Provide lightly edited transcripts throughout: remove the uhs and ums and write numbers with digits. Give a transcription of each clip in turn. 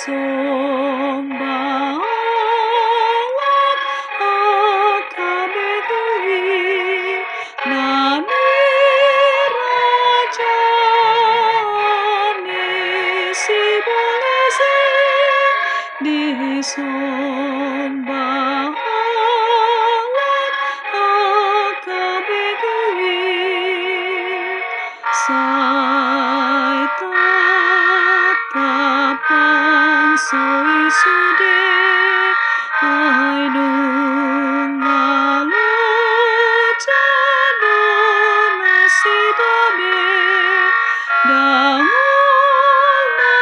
disomba halak, angka begu nirajaan sibolis disomba halak, angka begu sai tatap bangso sude nunga loja nasida Dangolna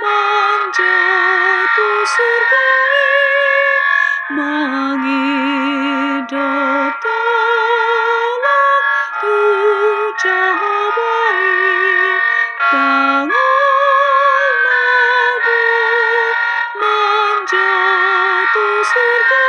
manjou surgo mangido tolong Jahowa Dangolna manjou surgo